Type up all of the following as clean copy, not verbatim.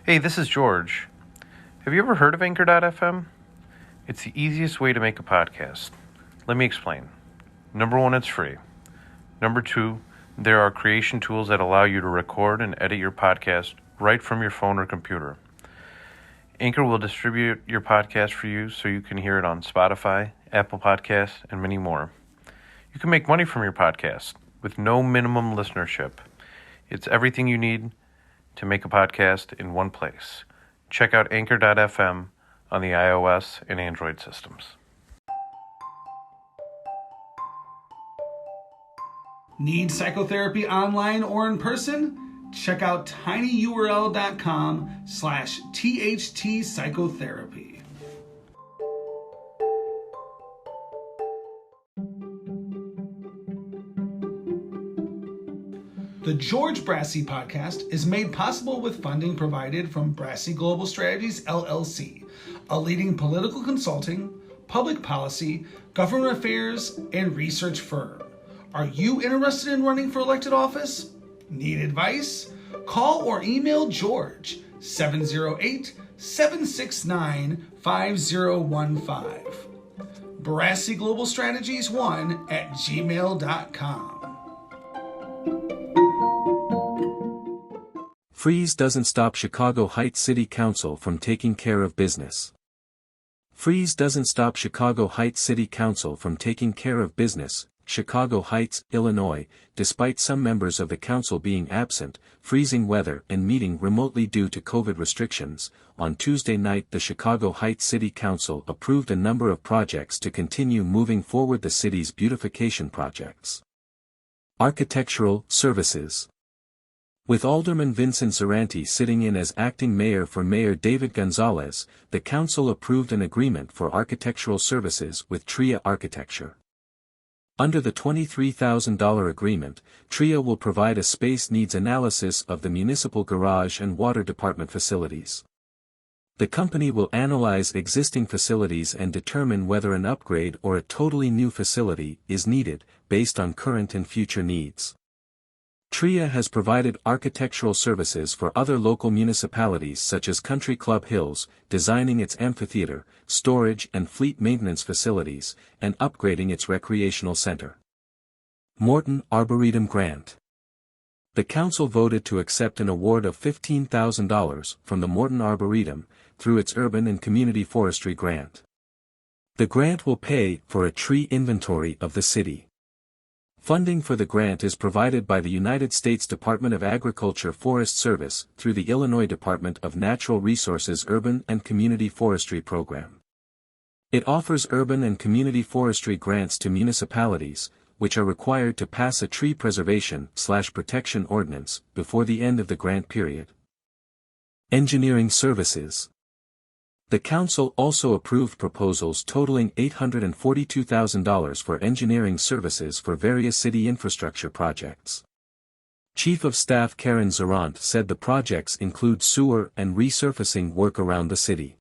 Hey, this is George. Have you ever heard of Anchor.fm? It's the easiest way to make a podcast. Let me explain. Number one, it's free. Number two, there are creation tools that allow you to record and edit your podcast right from your phone or computer. Anchor will distribute your podcast for you so you can hear it on Spotify, Apple Podcasts, and many more. You can make money from your podcast with no minimum listenership. It's everything you need to make a podcast in one place. Check out Anchor.fm on the iOS and Android systems. Need psychotherapy online or in person? Check out tinyurl.com/THT psychotherapy. The George Brassea podcast is made possible with funding provided from Brassea Global Strategies, LLC, a leading political consulting, public policy, government affairs, and research firm. Are you interested in running for elected office? Need advice? Call or email George, 708-769-5015. Brassea Global Strategies 1@gmail.com. Freeze doesn't stop Chicago Heights City Council from taking care of business. Freeze doesn't stop Chicago Heights City Council from taking care of business, Chicago Heights, Illinois, despite some members of the council being absent, freezing weather and meeting remotely due to COVID restrictions. On Tuesday night, the Chicago Heights City Council approved a number of projects to continue moving forward the city's beautification projects. Architectural services. With Alderman Vincent Zaranti sitting in as acting mayor for Mayor David Gonzalez, the council approved an agreement for architectural services with Tria Architecture. Under the $23,000 agreement, Tria will provide a space needs analysis of the municipal garage and water department facilities. The company will analyze existing facilities and determine whether an upgrade or a totally new facility is needed, based on current and future needs. Tria has provided architectural services for other local municipalities such as Country Club Hills, designing its amphitheater, storage and fleet maintenance facilities, and upgrading its recreational center. Morton Arboretum Grant. The council voted to accept an award of $15,000 from the Morton Arboretum through its Urban and Community Forestry Grant. The grant will pay for a tree inventory of the city. Funding for the grant is provided by the United States Department of Agriculture Forest Service through the Illinois Department of Natural Resources Urban and Community Forestry Program. It offers urban and community forestry grants to municipalities, which are required to pass a tree preservation/protection ordinance before the end of the grant period. Engineering services. The council also approved proposals totaling $842,000 for engineering services for various city infrastructure projects. Chief of Staff Karen Zarant said the projects include sewer and resurfacing work around the city.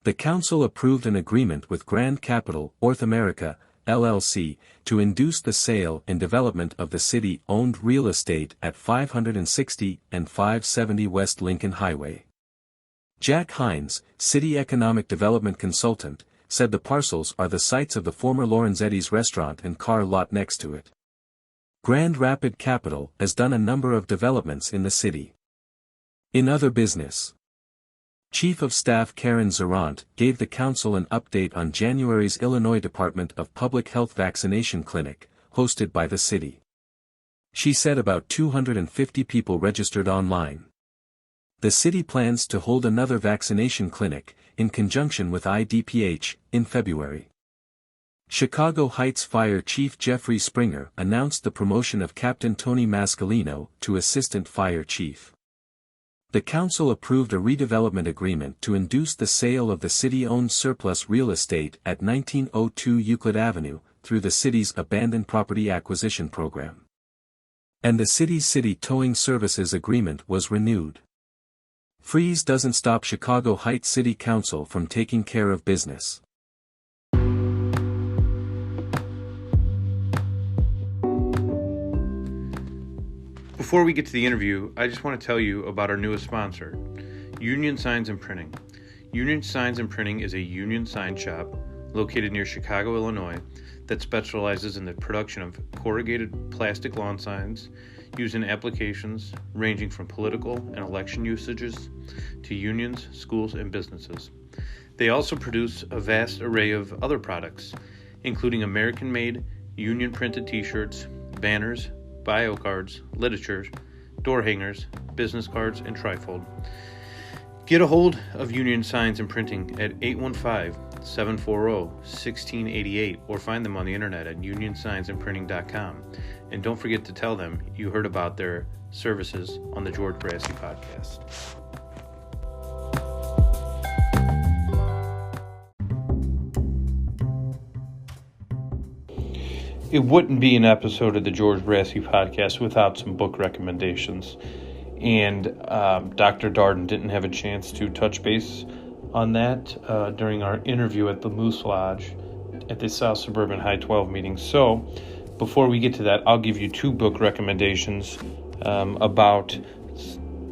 The council approved an agreement with Grand Capital, North America, LLC, to induce the sale and development of the city-owned real estate at 560 and 570 West Lincoln Highway. Jack Hines, city economic development consultant, said the parcels are the sites of the former Lorenzetti's restaurant and car lot next to it. Grand Rapid Capital has done a number of developments in the city. In other business, Chief of Staff Karen Zarant gave the council an update on January's Illinois Department of Public Health vaccination clinic, hosted by the city. She said about 250 people registered online. The city plans to hold another vaccination clinic, in conjunction with IDPH, in February. Chicago Heights Fire Chief Jeffrey Springer announced the promotion of Captain Tony Mascalino to Assistant Fire Chief. The council approved a redevelopment agreement to induce the sale of the city-owned surplus real estate at 1902 Euclid Avenue, through the city's Abandoned Property Acquisition Program. And the city's city towing services agreement was renewed. Freeze doesn't stop Chicago Heights City Council from taking care of business. Before we get to the interview, I just want to tell you about our newest sponsor. Union Signs and Printing. Union Signs and Printing is a union sign shop located near Chicago, Illinois, that specializes in the production of corrugated plastic lawn signs used in applications ranging from political and election usages to unions, schools, and businesses. They also produce a vast array of other products, including American-made, union-printed t-shirts, banners, bio cards, literature, door hangers, business cards, and trifold. Get a hold of Union Signs and Printing at 815-740-1688 or find them on the internet at unionsignsandprinting.com. And don't forget to tell them you heard about their services on the George Brassea podcast. It wouldn't be an episode of the George Brassea podcast without some book recommendations. And Dr. Darden didn't have a chance to touch base on that during our interview at the Moose Lodge at the South Suburban High 12 meeting. So before we get to that, I'll give you two book recommendations about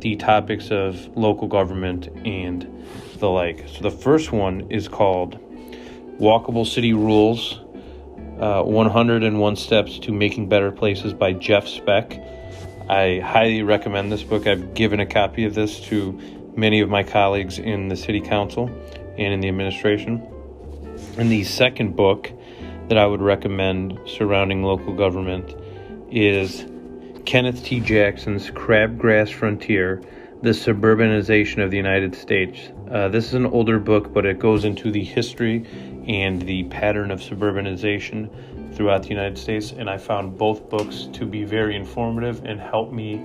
the topics of local government and the like. So the first one is called Walkable City Rules, 101 Steps to Making Better Places by Jeff Speck. I highly recommend this book. I've given a copy of this to many of my colleagues in the city council and in the administration. And the second book that I would recommend surrounding local government is Kenneth T. Jackson's Crabgrass Frontier, The Suburbanization of the United States. This is an older book, but it goes into the history and the pattern of suburbanization throughout the United States, and I found both books to be very informative and help me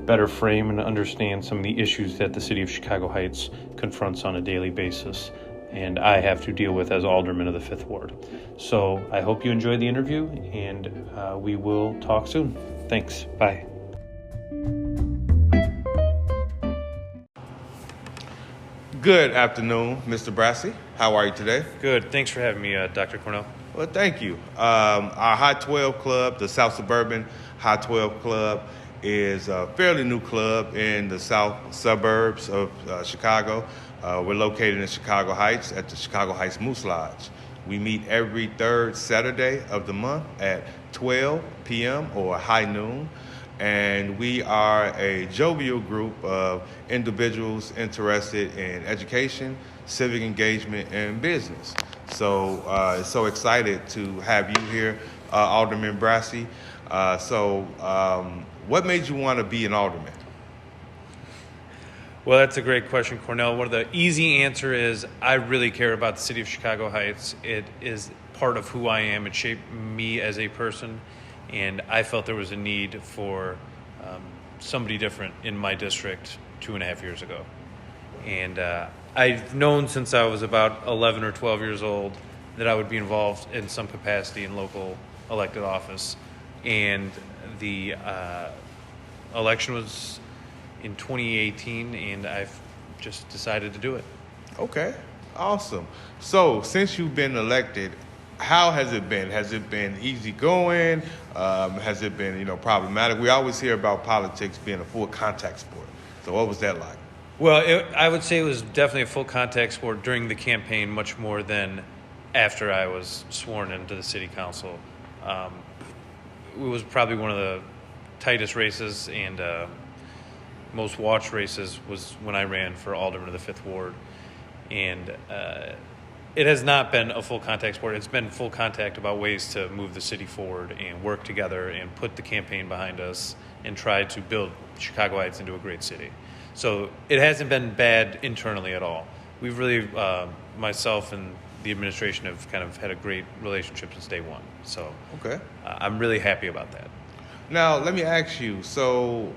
better frame and understand some of the issues that the city of Chicago Heights confronts on a daily basis, and I have to deal with as Alderman of the 5th Ward. So I hope you enjoyed the interview, and we will talk soon. Thanks. Bye. Good afternoon, Mr. Brassea. How are you today? Good. Thanks for having me, Dr. Cornel. Well, thank you. Our High 12 Club, the South Suburban High 12 Club, is a fairly new club in the south suburbs of Chicago. We're located in Chicago Heights at the Chicago Heights Moose Lodge. We meet every third Saturday of the month at 12 p.m. or high noon. And we are a jovial group of individuals interested in education, civic engagement, and business. So so excited to have you here, Alderman Brassea. What made you want to be an alderman? Well, that's a great question, Cornel. One of the easy answer is I really care about the city of Chicago Heights. It is part of who I am. It shaped me as a person, and I felt there was a need for somebody different in my district 2.5 years ago. And I've known since I was about 11 or 12 years old that I would be involved in some capacity in local elected office. And the election was in 2018, and I've just decided to do it. Okay, awesome. So since you've been elected, how has it been? Has it been easy going? Has it been, problematic? We always hear about politics being a full contact sport. So what was that like? Well, I would say it was definitely a full contact sport during the campaign, much more than after I was sworn into the city council. It was probably one of the tightest races and most watched races was when I ran for Alderman of the 5th Ward. And it has not been a full contact sport. It's been full contact about ways to move the city forward and work together and put the campaign behind us and try to build Chicago Heights into a great city. So it hasn't been bad internally at all. We've really, myself and the administration have kind of had a great relationship since day one. So okay. I'm really happy about that. Now, let me ask you, so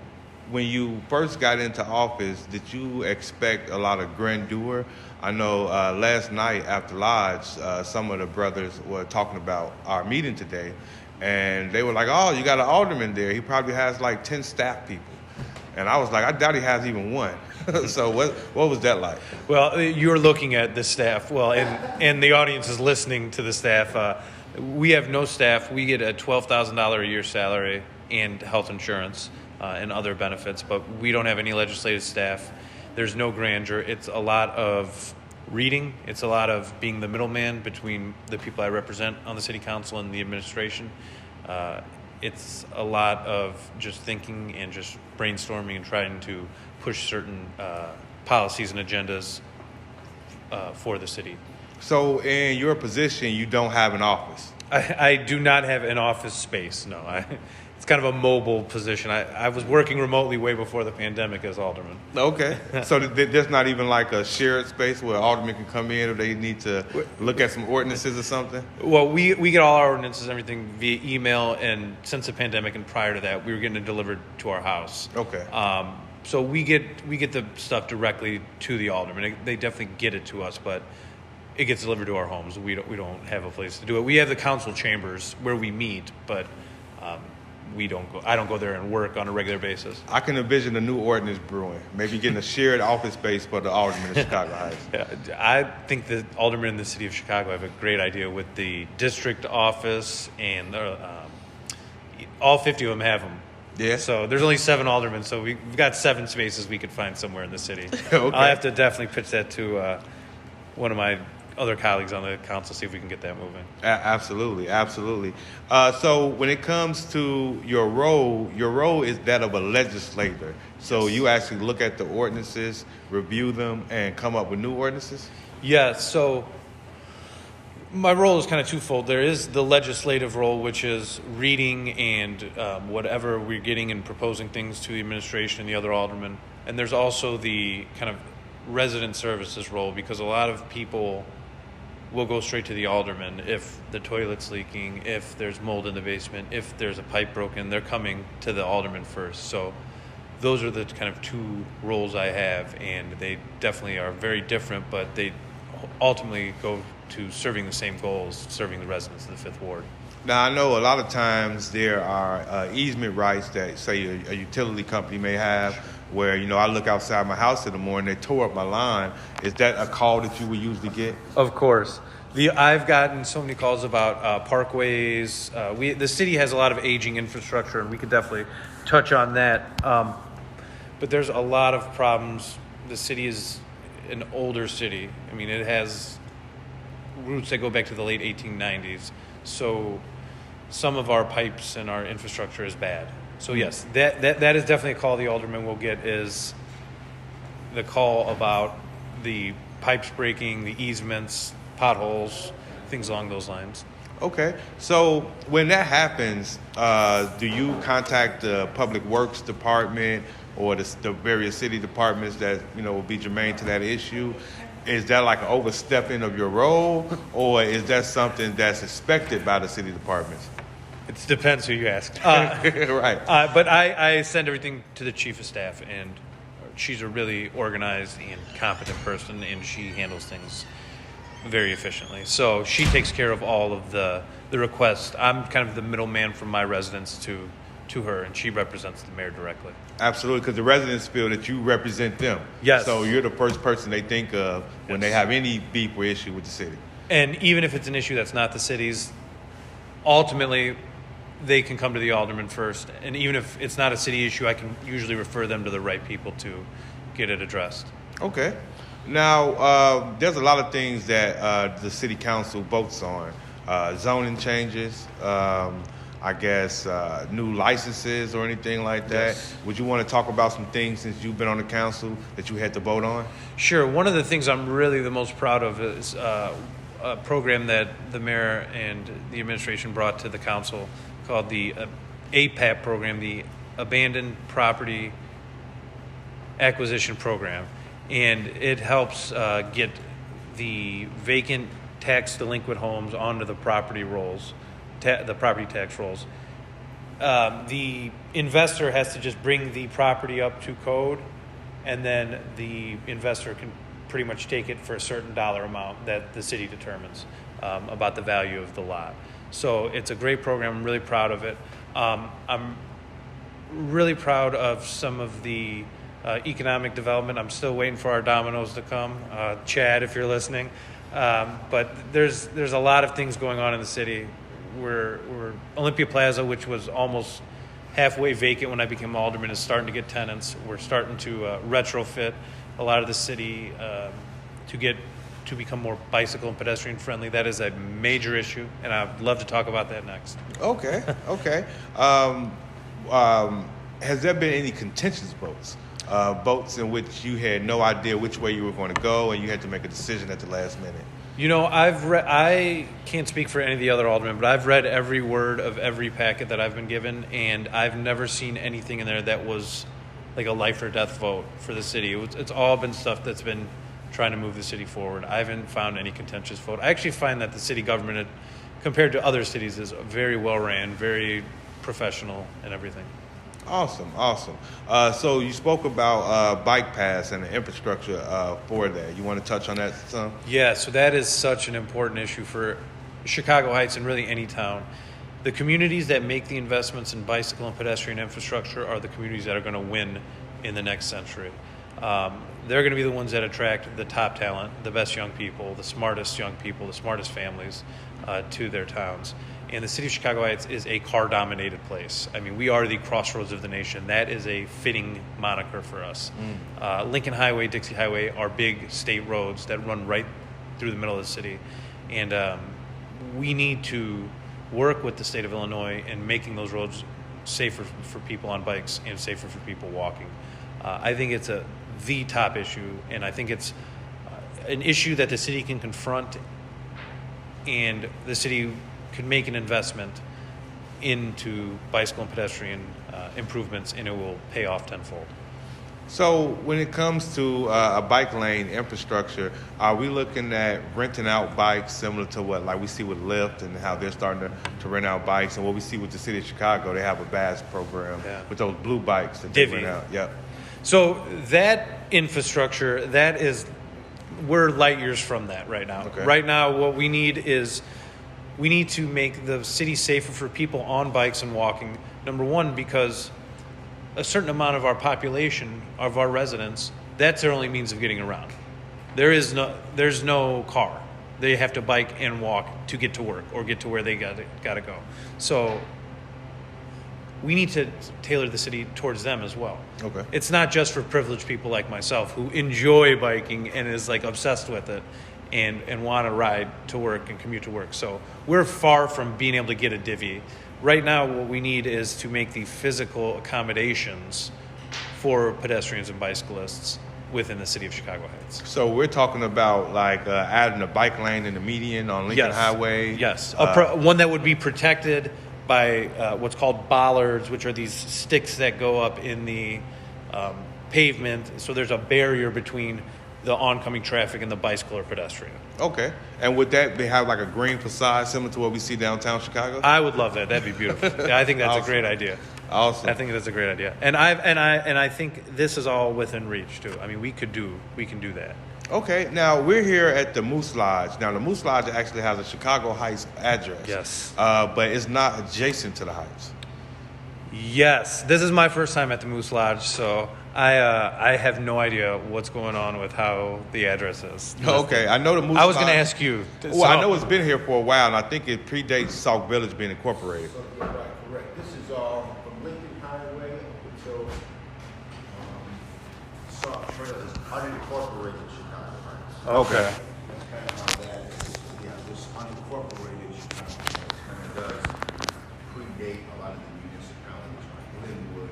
when you first got into office, did you expect a lot of grandeur? I know last night after Lodge, some of the brothers were talking about our meeting today, and they were like, oh, you got an alderman there. He probably has like 10 staff people. And I was like, I doubt he has even one. So what was that like? Well, you're looking at the staff. Well, and the audience is listening to the staff. We have no staff. We get a $12,000 a year salary and health insurance and other benefits, but we don't have any legislative staff. There's no grandeur. It's a lot of reading. It's a lot of being the middleman between the people I represent on the city council and the administration. It's a lot of just thinking and just brainstorming and trying to push certain policies and agendas for the city. So in your position, you don't have an office? I do not have an office space, no. It's kind of a mobile position. I was working remotely way before the pandemic as alderman. Okay. So there's not even like a shared space where aldermen can come in if they need to look at some ordinances or something? Well, we get all our ordinances and everything via email, and since the pandemic and prior to that, we were getting it delivered to our house. Okay. So we get the stuff directly to the alderman. They definitely get it to us, but it gets delivered to our homes. We don't have a place to do it. We have the council chambers where we meet, but I don't go there and work on a regular basis. I can envision a new ordinance brewing. Maybe getting a shared office space for the aldermen in Chicago Heights. Yeah, I think the aldermen in the city of Chicago have a great idea with the district office, and all 50 of them have them. Yeah. So there's only 7 aldermen, so we've got 7 spaces we could find somewhere in the city. Okay. I'll have to definitely pitch that to one of my other colleagues on the council, see if we can get that moving. Absolutely. So when it comes to your role is that of a legislator. So you actually look at the ordinances, review them, and come up with new ordinances? Yeah, so my role is kind of twofold. There is the legislative role, which is reading and whatever we're getting and proposing things to the administration and the other aldermen. And there's also the kind of resident services role, because a lot of people will go straight to the alderman if the toilet's leaking, if there's mold in the basement, if there's a pipe broken. They're coming to the alderman first. So those are the kind of 2 roles I have, and they definitely are very different, but they ultimately go to serving the same goals, serving the residents of the 5th Ward. Now, I know a lot of times there are easement rights that, say, a utility company may have, where, I look outside my house in the morning, they tore up my line. Is that a call that you would usually get? Of course. I've gotten so many calls about parkways. The city has a lot of aging infrastructure, and we could definitely touch on that. But there's a lot of problems. The city is an older city. I mean, it has roots that go back to the late 1890s. So some of our pipes and our infrastructure is bad. So yes, that is definitely a call the alderman will get, is the call about the pipes breaking, the easements, potholes, things along those lines. Okay. So when that happens, do you contact the Public Works Department or the various city departments that, will be germane to that issue? Is that like an overstepping of your role, or is that something that's expected by the city departments? It depends who you ask. Right. But I send everything to the chief of staff, and she's a really organized and competent person, and she handles things very efficiently. So she takes care of all of the requests. I'm kind of the middleman from my residents to her, and she represents the mayor directly. Absolutely, because the residents feel that you represent them. Yes. So you're the first person they think of when they have any beef or issue with the city. And even if it's an issue that's not the city's, ultimately they can come to the alderman first. And even if it's not a city issue, I can usually refer them to the right people to get it addressed. Okay. Now, there's a lot of things that the city council votes on. Zoning changes, I guess new licenses or anything like that. Yes. Would you want to talk about some things since you've been on the council that you had to vote on? Sure. One of the things I'm really the most proud of is a program that the mayor and the administration brought to the council called the APAP program, the Abandoned Property Acquisition Program. And it helps get the vacant tax delinquent homes onto the property rolls, the property tax rolls. The investor has to just bring the property up to code, and then the investor can pretty much take it for a certain dollar amount that the city determines about the value of the lot. So it's a great program. I'm really proud of it. I'm really proud of some of the economic development. I'm still waiting for our dominoes to come. Chad, if you're listening. But there's a lot of things going on in the city. We're Olympia Plaza, which was almost halfway vacant when I became alderman is starting to get tenants. We're starting to retrofit a lot of the city to become more bicycle and pedestrian friendly. That is a major issue, and I'd love to talk about that next. Okay. Has there been any contentious votes? Votes in which you had no idea which way you were going to go, and you had to make a decision at the last minute? You know, I can't speak for any of the other aldermen, but I've read every word of every packet that I've been given, and I've never seen anything in there that was like a life or death vote for the city. It's all been stuff that's been trying to move the city forward. I haven't found any contentious vote. I actually find that the city government, compared to other cities, is very well ran, very professional and everything. Awesome. So you spoke about bike paths and the infrastructure for that. You want to touch on that some? Yeah, so that is such an important issue for Chicago Heights and really any town. The communities that make the investments in bicycle and pedestrian infrastructure are the communities that are going to win in the next century. They're going to be the ones that attract the top talent, the best young people, the smartest families to their towns. And the city of Chicago Heights is a car-dominated place. I mean, we are the crossroads of the nation. That is a fitting moniker for us. Lincoln Highway, Dixie Highway are big state roads that run right through the middle of the city. And we need to work with the state of Illinois in making those roads safer for people on bikes and safer for people walking. I think it's the top issue, and I think it's an issue that the city can confront, and the city can make an investment into bicycle and pedestrian improvements, and it will pay off tenfold. So when it comes to a bike lane infrastructure, are we looking at renting out bikes similar to what like we see with Lyft and how they're starting to rent out bikes, and what we see with the city of Chicago? They have a vast program with those blue bikes that they rent out. Yep. So that infrastructure, we're light years from that right now. Okay. Right now, what we need is we need to make the city safer for people on bikes and walking. Number one, because a certain amount of our population, of our residents, that's their only means of getting around. There's no car. They have to bike and walk to get to work or get to where they gotta go. So we need to tailor the city towards them as well. Okay. It's not just for privileged people like myself who enjoy biking and is like obsessed with it and want to ride to work and commute to work. So we're far from being able to get a divvy. Right now, what we need is to make the physical accommodations for pedestrians and bicyclists within the city of Chicago Heights. So we're talking about like adding a bike lane in the median on Lincoln Highway? Yes, one that would be protected by what's called bollards, which are these sticks that go up in the pavement. So there's a barrier between the oncoming traffic and the bicycle or pedestrian. Okay. And would that have like a green facade similar to what we see downtown Chicago? I would love that. That'd be beautiful. Yeah, I think that's Awesome. A great idea. Awesome. I think that's a great idea. And I think this is all within reach too. I mean, we can do that. Okay, now we're here at the Moose Lodge. Now the Moose Lodge actually has a Chicago Heights address. Yes. But it's not adjacent to the Heights. Yes, this is my first time at the Moose Lodge, so I have no idea what's going on with how the address is. Okay, I know the Moose Lodge. I was going to ask you. Well, I know it's been here for a while, and I think it predates Sauk Village being incorporated. Right, correct. This is from Lincoln Highway up until Sauk Trail is unincorporated Chicago Heights. Okay. That's kind of how that is. Yeah, this unincorporated Chicago Heights kind of does predate a lot of the municipalities like Linwood,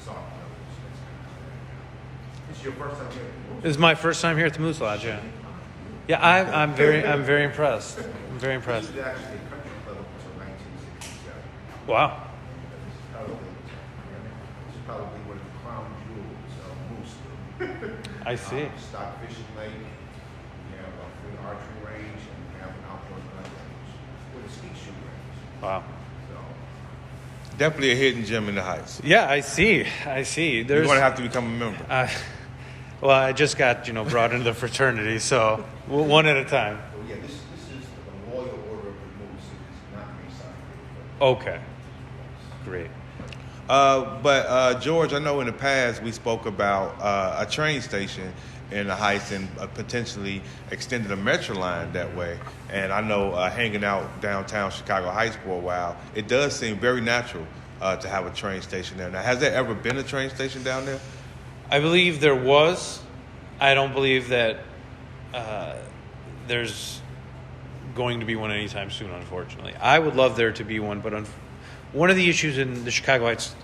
Sauk Village. That's kind of how that is. This is your first time here? This is my first time here at the Moose Lodge. Yeah. Yeah, I'm very impressed. I'm very impressed. This is actually a country club until 1967. Wow. This is probably one of the crown jewels of Moose. I see. Stock fishing lake, we have a free archery range, and we have an outdoor gun range with a skeet shooting range. Wow. So, Definitely a hidden gem in the Heights. Yeah, I see. You're going to have to become a member. Well, I just got brought into the fraternity, so one at a time. well, yeah, this is the Royal Order of the Moose. It is not Masonic. Okay. Great. But George, I know in the past we spoke about a train station in the Heights and potentially extending a metro line that way. And I know hanging out downtown Chicago Heights for a while, it does seem very natural to have a train station there. Now, has there ever been a train station down there? I believe there was. I don't believe that there's going to be one anytime soon, unfortunately. I would love there to be one, but one of the issues in the Chicago Heights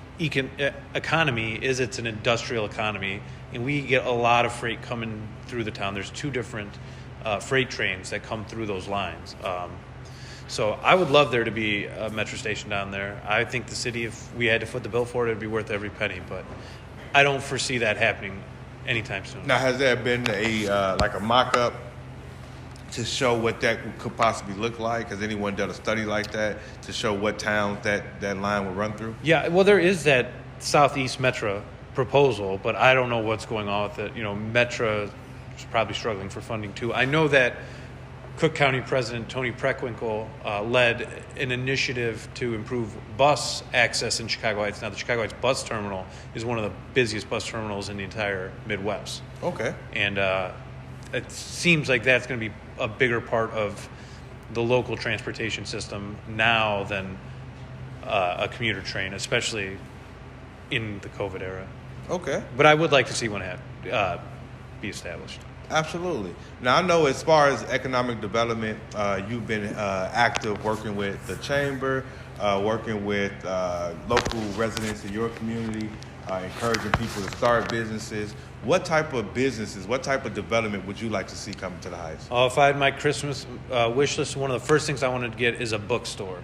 economy is it's an industrial economy, and we get a lot of freight coming through the town. There's 2 different freight trains that come through those lines. So I would love there to be a metro station down there. I think the city, if we had to foot the bill for it, it'd be worth every penny, but I don't foresee that happening anytime soon. Now, has there been a like a mock-up to show what that could possibly look like? Has anyone done a study like that to show what towns that line would run through? Yeah, well, there is that Southeast Metro proposal, but I don't know what's going on with it. Metro is probably struggling for funding too. I know that Cook County President Tony Preckwinkle led an initiative to improve bus access in Chicago Heights. Now, the Chicago Heights bus terminal is one of the busiest bus terminals in the entire Midwest. Okay. And it seems like that's going to be a bigger part of the local transportation system now than a commuter train, especially in the COVID era. Okay. But I would like to see one be established. Absolutely. Now, I know as far as economic development, you've been active working with the chamber, working with local residents in your community, encouraging people to start businesses. What type of businesses, what type of development would you like to see coming to the Heights? If I had my Christmas wish list, one of the first things I wanted to get is a bookstore,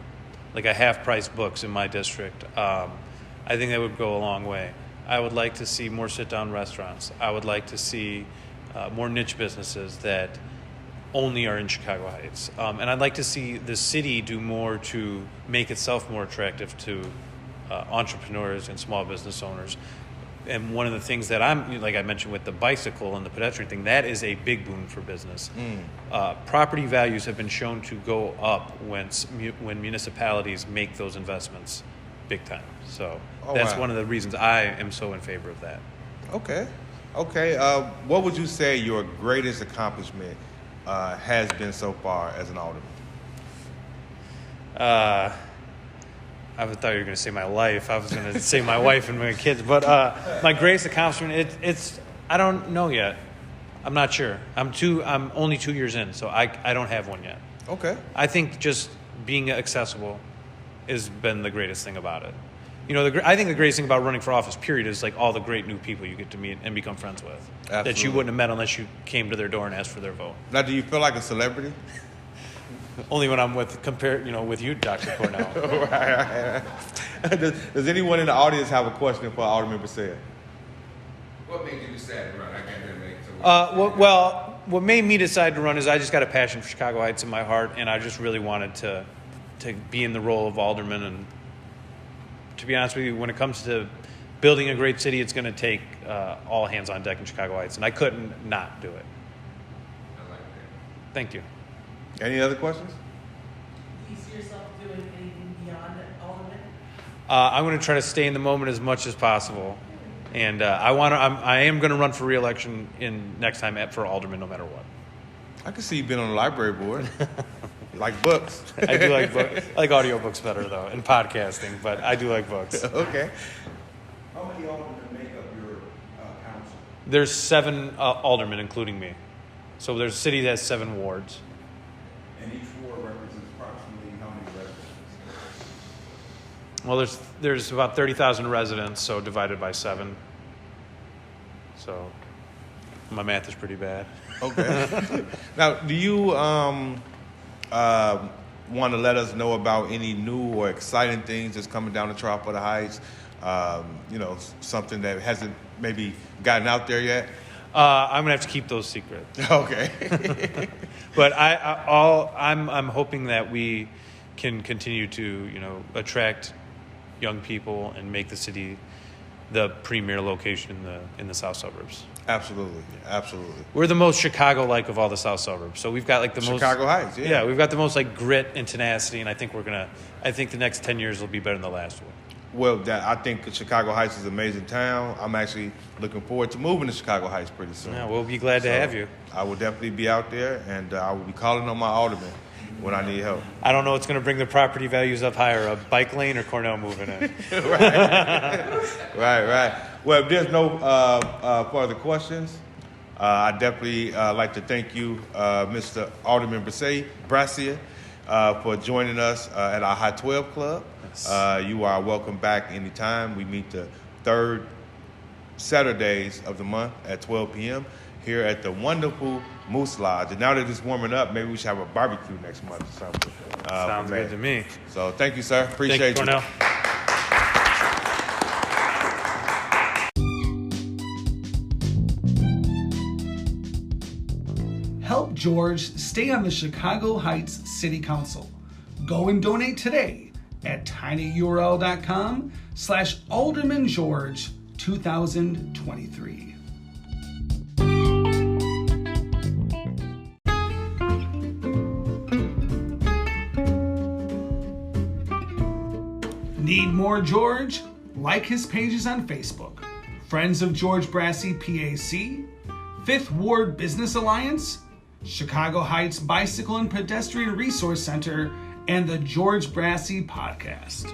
like a half-price books in my district. I think that would go a long way. I would like to see more sit-down restaurants. I would like to see more niche businesses that only are in Chicago Heights. And I'd like to see the city do more to make itself more attractive to entrepreneurs and small business owners. And one of the things that like I mentioned with the bicycle and the pedestrian thing, that is a big boon for business. Property values have been shown to go up when municipalities make those investments big time. So that's one of the reasons I am so in favor of that. Okay. What would you say your greatest accomplishment has been so far as an alderman? I thought you were going to say my life. I was going to say my wife and my kids. But my greatest accomplishment, it's I don't know yet. I'm not sure. I'm only 2 years in, so I don't have one yet. Okay. I think just being accessible has been the greatest thing about it. I think the greatest thing about running for office, period, is like all the great new people you get to meet and become friends with. Absolutely. That you wouldn't have met unless you came to their door and asked for their vote. Now, do you feel like a celebrity? Only when I'm with you, Dr. Cornel. Right. Does anyone in the audience have a question for Alderman Brassea? What made you decide to run? I can't really make it. What made me decide to run is I just got a passion for Chicago Heights in my heart, and I just really wanted to be in the role of alderman. And to be honest with you, when it comes to building a great city, it's going to take all hands on deck in Chicago Heights, and I couldn't not do it. I like that. Thank you. Any other questions? Do you see yourself doing anything beyond alderman? I'm going to try to stay in the moment as much as possible, and I am going to run for re-election next time for alderman, no matter what. I can see you've been on the library board. You like books. I do like books. I like audiobooks better though, and podcasting, but I do like books. Okay. How many aldermen make up your council? There's 7 aldermen, including me. So there's a city that has 7 wards. And each ward represents approximately how many residents? Well, there's about 30,000 residents, so divided by 7. So my math is pretty bad. Okay. Now, do you want to let us know about any new or exciting things that's coming down the track for the Heights? Something that hasn't maybe gotten out there yet? I'm gonna have to keep those secret. Okay. But I'm hoping that we can continue to attract young people and make the city the premier location in the south suburbs. Absolutely. We're the most Chicago-like of all the south suburbs. So we've got like the most Chicago Heights. Yeah. We've got the most like grit and tenacity, and I think the next 10 years will be better than the last one. Well, I think Chicago Heights is an amazing town. I'm actually looking forward to moving to Chicago Heights pretty soon. Yeah, we'll be glad to have you. I will definitely be out there, and I will be calling on my alderman when I need help. I don't know what's going to bring the property values up higher, a bike lane or Cornell moving in. Right. Well, if there's no further questions, I'd definitely like to thank you, Mr. Alderman Brassea, for joining us at our High 12 Club. Yes. You are welcome back anytime. We meet the third Saturdays of the month at 12 p.m. here at the wonderful Moose Lodge. And now that it's warming up, maybe we should have a barbecue next month or something. Sounds good to me. So thank you, sir. Appreciate Thank you, Cornel. Help George stay on the Chicago Heights City Council. Go and donate today at tinyurl.com/AldermanGeorge2023. Need more George? Like his pages on Facebook. Friends of George Brassea PAC, 5th Ward Business Alliance, Chicago Heights Bicycle and Pedestrian Resource Center, and the George Brassea Podcast.